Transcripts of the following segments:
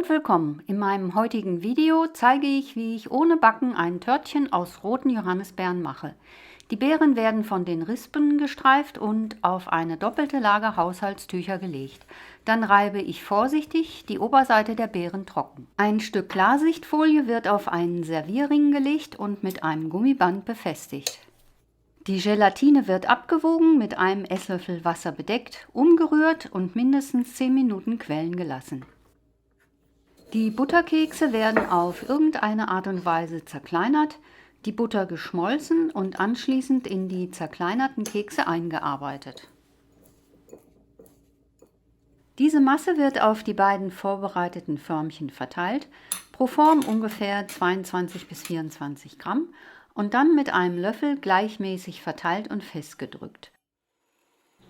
und willkommen! In meinem heutigen Video zeige ich, wie ich ohne Backen ein Törtchen aus roten Johannisbeeren mache. Die Beeren werden von den Rispen gestreift und auf eine doppelte Lage Haushaltstücher gelegt. Dann reibe ich vorsichtig die Oberseite der Beeren trocken. Ein Stück Klarsichtfolie wird auf einen Servierring gelegt und mit einem Gummiband befestigt. Die Gelatine wird abgewogen, mit einem Esslöffel Wasser bedeckt, umgerührt und mindestens 10 Minuten quellen gelassen. Die Butterkekse werden auf irgendeine Art und Weise zerkleinert, die Butter geschmolzen und anschließend in die zerkleinerten Kekse eingearbeitet. Diese Masse wird auf die beiden vorbereiteten Förmchen verteilt, pro Form ungefähr 22 bis 24 Gramm und dann mit einem Löffel gleichmäßig verteilt und festgedrückt.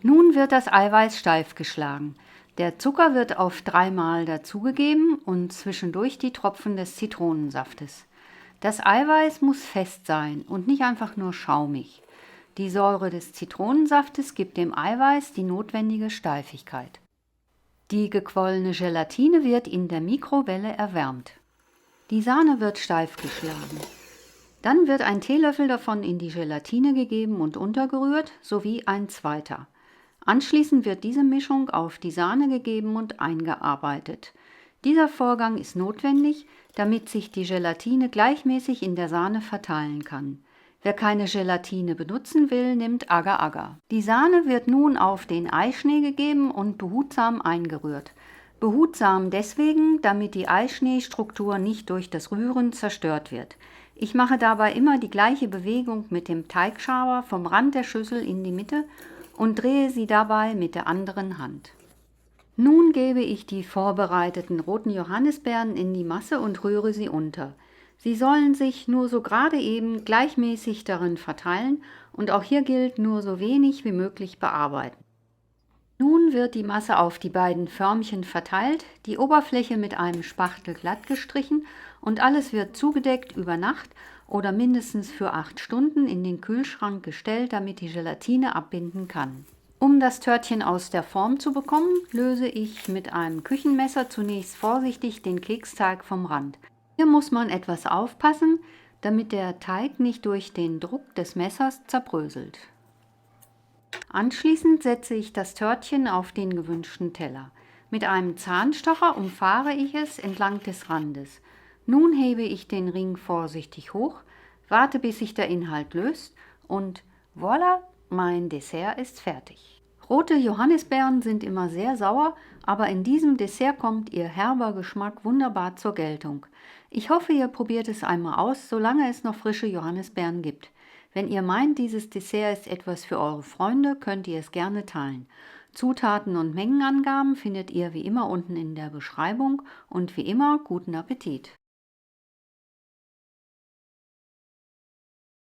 Nun wird das Eiweiß steif geschlagen. Der Zucker wird auf 3 Mal dazugegeben und zwischendurch die Tropfen des Zitronensaftes. Das Eiweiß muss fest sein und nicht einfach nur schaumig. Die Säure des Zitronensaftes gibt dem Eiweiß die notwendige Steifigkeit. Die gequollene Gelatine wird in der Mikrowelle erwärmt. Die Sahne wird steif geschlagen. Dann wird ein Teelöffel davon in die Gelatine gegeben und untergerührt, sowie ein zweiter. Anschließend wird diese Mischung auf die Sahne gegeben und eingearbeitet. Dieser Vorgang ist notwendig, damit sich die Gelatine gleichmäßig in der Sahne verteilen kann. Wer keine Gelatine benutzen will, nimmt Agar-Agar. Die Sahne wird nun auf den Eischnee gegeben und behutsam eingerührt. Behutsam deswegen, damit die Eischneestruktur nicht durch das Rühren zerstört wird. Ich mache dabei immer die gleiche Bewegung mit dem Teigschaber vom Rand der Schüssel in die Mitte und drehe sie dabei mit der anderen Hand. Nun gebe ich die vorbereiteten roten Johannisbeeren in die Masse und rühre sie unter. Sie sollen sich nur so gerade eben gleichmäßig darin verteilen und auch hier gilt, nur so wenig wie möglich bearbeiten. Nun wird die Masse auf die beiden Förmchen verteilt, die Oberfläche mit einem Spachtel glatt gestrichen und alles wird zugedeckt über Nacht oder mindestens für 8 Stunden in den Kühlschrank gestellt, damit die Gelatine abbinden kann. Um das Törtchen aus der Form zu bekommen, löse ich mit einem Küchenmesser zunächst vorsichtig den Keksteig vom Rand. Hier muss man etwas aufpassen, damit der Teig nicht durch den Druck des Messers zerbröselt. Anschließend setze ich das Törtchen auf den gewünschten Teller. Mit einem Zahnstocher umfahre ich es entlang des Randes. Nun hebe ich den Ring vorsichtig hoch, warte bis sich der Inhalt löst und voilà, mein Dessert ist fertig. Rote Johannisbeeren sind immer sehr sauer, aber in diesem Dessert kommt ihr herber Geschmack wunderbar zur Geltung. Ich hoffe, ihr probiert es einmal aus, solange es noch frische Johannisbeeren gibt. Wenn ihr meint, dieses Dessert ist etwas für eure Freunde, könnt ihr es gerne teilen. Zutaten und Mengenangaben findet ihr wie immer unten in der Beschreibung und wie immer guten Appetit!